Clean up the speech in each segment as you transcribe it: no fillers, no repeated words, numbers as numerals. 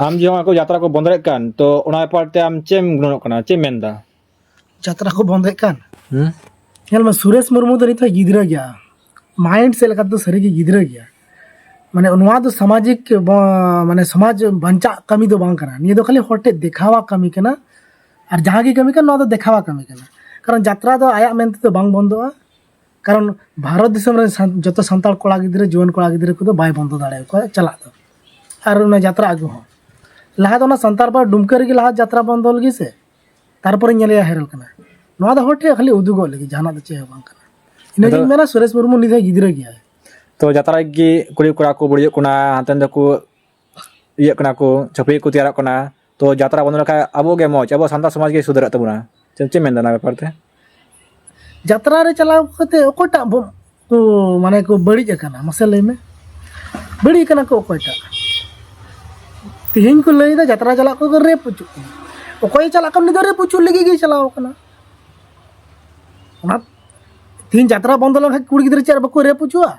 आम जो को यात्रा को बंद कान तो ओना पारते आम चेम गुणनोग कना चेम मेंदा यात्रा को बंद कान नेल में सुरेश मुर्मू तो नित गिद्रा गया माइंड से लेकर तो सरी की गिद्रा गया माने उनवा तो सामाजिक माने समाज बंचा कमी तो बांग कना निये तो खाली होटे दिखावा कमी कना और जहाँ की कमी कना तो दिखावा कमी कना कारण यात्रा तो आया मेनते तो बांग बंदोआ कारण भारत दिसम रे जतो संताल कोड़ा गिद्रा जीवन कोड़ा गिद्रा को तो बाय बंदो दाड़े को चला तो और उना यात्रा आगु हो लहा तो ना संताल पर डुमकर की लहा यात्रा बंदो लगी से तारपर नेले हेरल कना नवा दो होटे खाली उदुगो लगी जाना तो चे बांग कना इने मेना सुरेश मुर्मू निधे गिद्रा गया है तो यात्रा की कुड़ी कोड़ा को बुड़ियो कोना हातन को इया कना को छपी को तैयार कना तो यात्रा बंद लखा अबो गे मौज अबो संताल समाज के सुधर तबुना चेम मेंदा ना पारते यात्रा रे चलाव कते ओकोटा को माने को बड़ी कना मसे लई में बड़ी कना को ओकोटा तिहिन को लई दा यात्रा चला को रे पुचु ओकोय चला कम नि रे पुचु लगी गे चलाव कना तिहिन यात्रा बंद लखा कुड़ी गिद्रा चार बको रे पुचुआ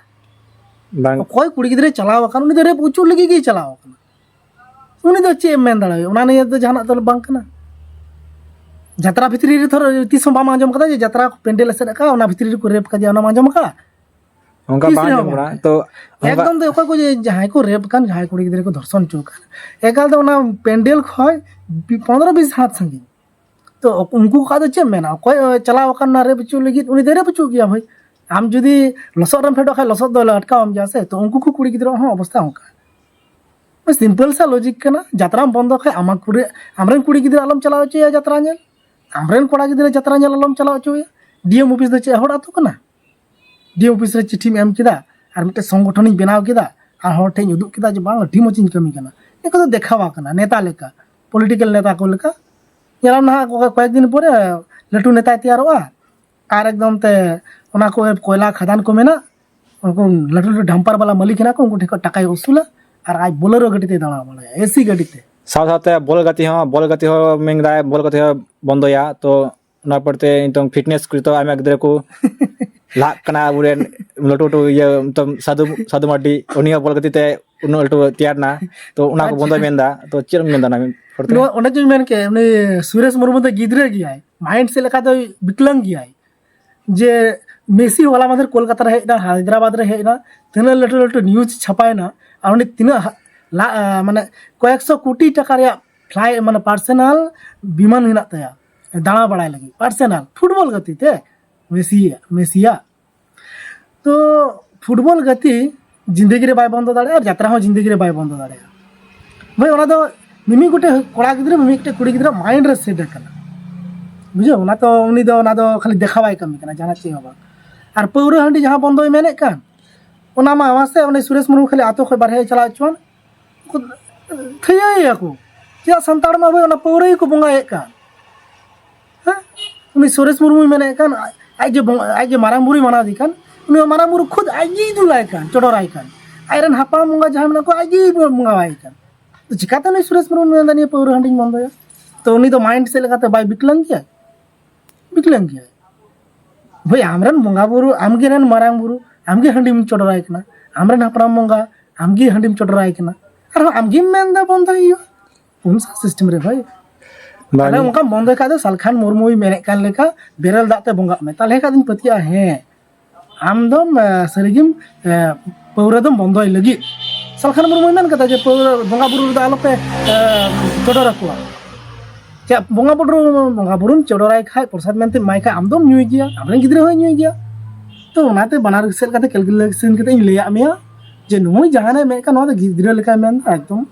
बांग ओकोय कुड़ी गिद्रा चलाव कना उनि रे पुचु लगी गे चलाव कना उनि दो चे मेन दाड़ा उना ने तो जहाना तो बांग कना यात्रा भितरी रे थोर तीस बाम आंजम कदा जे यात्रा पेंडेल से का उना भितरी को रेप का जे उना आंजम का उनका बांजमरा तो एकदम तो ओका को जे जहां को रेप कान जहां कुड़ी गिद्रा को धर्षण चौका एकाल तो उना पेंडेल खय 15-20 हाथ संगी तो उनको का तो चे मेना कोई चलाव कान ना रेप चु लगी उनी दे रेप चु गया भाई आम जुदी लसर रम फेडो खा लसर दो अटका हम जासे तो उनको को कुड़ी गिद्रा हो अवस्था होका बस सिंपल सा लॉजिक कना यात्रा बंद खय आमा कुड़ी हमरन कुड़ी गिद्रा आलम चलाव चे यात्रा नेल हमरन कोड़ा गिद्रा यात्रा नेल आलम चलाव चे डीएम ऑफिस दो चे होड़ा तो कना डीएम ऑफिस रे चिट्ठी एम किदा और मिटे संगठन बनाव किदा और हर ठेन उदुग किदा जे बांग अठी मचिन कमी कना एको तो देखावा कना नेता लेका पॉलिटिकल नेता को लेका याराम ना कয়েক दिन परे लटू नेता तैयारोआ और एकदम ते ओना को कोयला खदान को मेना उनको लटू लटू डंपर वाला मालिक ना को उनको ठेको टाका उसूला और आज बोलेरो गाड़ी ते दाड़ा माले एसी गाड़ी ते साथ बॉल गति हो मेंगदा बॉल गति हो बंदोया तो ना पड़ते तो फिटनेस कृतो आमे गिद्रा को लाग कना बुरेन लटू ये तो साधु माडी उनिया बॉल गति ते उन लटू तैयार ना तो उना को बंदो मेंदा तो चेम मेंदा ना पड़ते ओने जो मेन के उनी सुरेश मुर्मू तो गिद्रा गया है माइंड से लेका तो विकलांग गया है जे मेसी वाला मदर कोलकाता रे हेना हैदराबाद रे हेना तिना लटू लटू न्यूज छपाय ना और उनी तिना माने कয়েক सौ कोटी टाका रे फ्लाई माने पर्सनल विमान हिना तया दाणा बड़ाय लगी पर्सनल फुटबॉल गति ते मेसिया तो फुटबॉल गति जिंदगी रे बाय बंद दाड़े और यात्रा हो जिंदगी रे बाय बंद दाड़े भाई ओना दो मिमी गुटे कोड़ा गिद्रा मिमी गुटे कुड़ी गिद्रा माइंड रे सेट कना बुझो ओना तो उनी दो खाली देखावाय कमी कना जाना चे होबा और पौरा हंडी जहां बंदोय मेने कान ओना मा वासे ओने सुरेश मुर्मू खाली आतो खय बारहे चला चोन को थैया को जे संताड़ मा ओना पौरा को बंगाय कान हां उनी सुरेश मुर्मू मेने कान आज जे मारांग बुरी माना दी कान उनी मारांग बुरु खुद आजी दुलाय कान चोडोराय कान आयरन हापा मुंगा जहां मेना को आजी मुंगावाय कान तो चिकाते नहीं सुरेश मुर्मू मेंदा नि पौरा हंडी बंदोया तो उनी तो माइंड से लगाते बाय विकलांग गया भाई आमरन बंगा बुरु आमगे रन मारांग बुरु आमगे हंडीम चोडराय कना आमरन हापराम बंगा आमगे हंडीम चोडराय कना और आमगे मेंदा बंद हियो उन सा सिस्टम रे भाई माने उनका बंद का दो सालखान मुर्मू मेने कान लेका बेरल दाते बंगा में ताले का दिन पतिया है आम दम सरिगिम पौरा दम बंदोय लगी सालखान मुर्मू मेन कता जे पौरा बंगा बुरु दा आलोपे चोडरा को क्या बंगा बुरुम चोडराय खाय प्रसाद मेनते माय खाय आमदम न्यूय गया आमरन गिद्रा होय न्यूय गया तो ओनाते बनार सेल काते कैलकुलेशन काते लेया मेया जे नुई जहाने मे का नो गिद्रा लेका मेन एकदम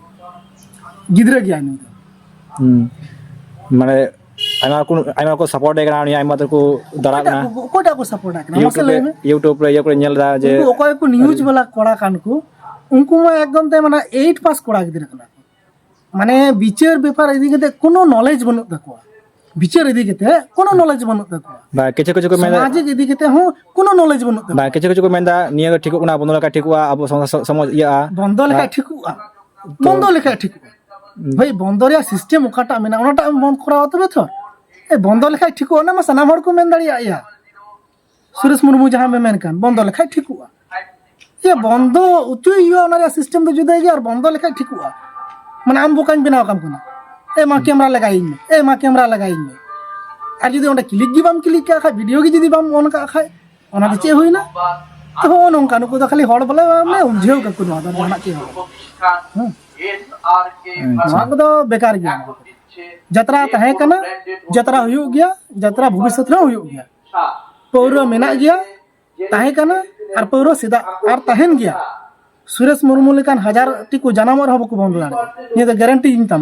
गिद्रा गया नु माने आइमा को सपोर्ट है कना आइमा तो को दरा कना कोटा को सपोर्ट है कना मसले में यूट्यूब रे ये को नेल दा जे ओको को न्यूज वाला कोड़ा कान को उनको मा एकदम ते माने 8 पास कोड़ा गिद्रा कना माने बिचार बेपार इदी केते कोनो नॉलेज बनु तको बिचार इदी केते कोनो नॉलेज बनु तको बा केचे को मेंदा सामाजिक इदी केते हो कोनो नॉलेज बनु तको बा केचे को मेंदा निया ठीक कोना बंदो लेका ठीकवा अब समझ या बंदो लेका ठीकवा बंदो लेका ठीकवा भाई बंदो रे सिस्टम ओकाटा मेना ओनाटा बंद कराव तबे तो ए बंदो लेका ठीकवा ना मा सनाम हर को मेन दाड़िया या सुरेश मुर्मू जहां में मेन कान बंदो लेका ठीकवा ये बंदो उचु यो ओना सिस्टम तो जुदा गया और बंदो लेका ठीकवा মানে আম বোকাᱧ ᱵᱮᱱᱟᱣ ᱠᱟᱢ ᱠᱟᱱᱟ ᱮ ᱢᱟ ᱠᱮᱢᱮᱨᱟ ᱞᱟᱜᱟᱭᱤᱧ ᱢᱮ ᱮ ᱢᱟ ᱠᱮᱢᱮᱨᱟ ᱞᱟᱜᱟᱭᱤᱧ ᱢে আর যদি ওটা ক্লিক গি বাম ক্লিক কা খায় ভিডিও গি যদি বাম অন কা খায় ওনা তে চে হইনা তো নংকা নুকু তো খালি হড় বলে মানে উমঝেও কা কোনো আদর জানা চে নওয়া কো বেকার গিয়া যাত্রা তাহে কানা যাত্রা হুয়ুগ গিয়া যাত্রা ভবিষ্যৎ রে হুয়ুগ গিয়া পৌর মেনা গিয়া তাহে কানা আর পৌর সিধা আর তাহেন গিয়া সুরেশ মুর্মু লেকান হাজার টি কো জানামর হবো কো বন্ধ দাঁড়ায় নিয়ে তো গ্যারান্টি ইনতাম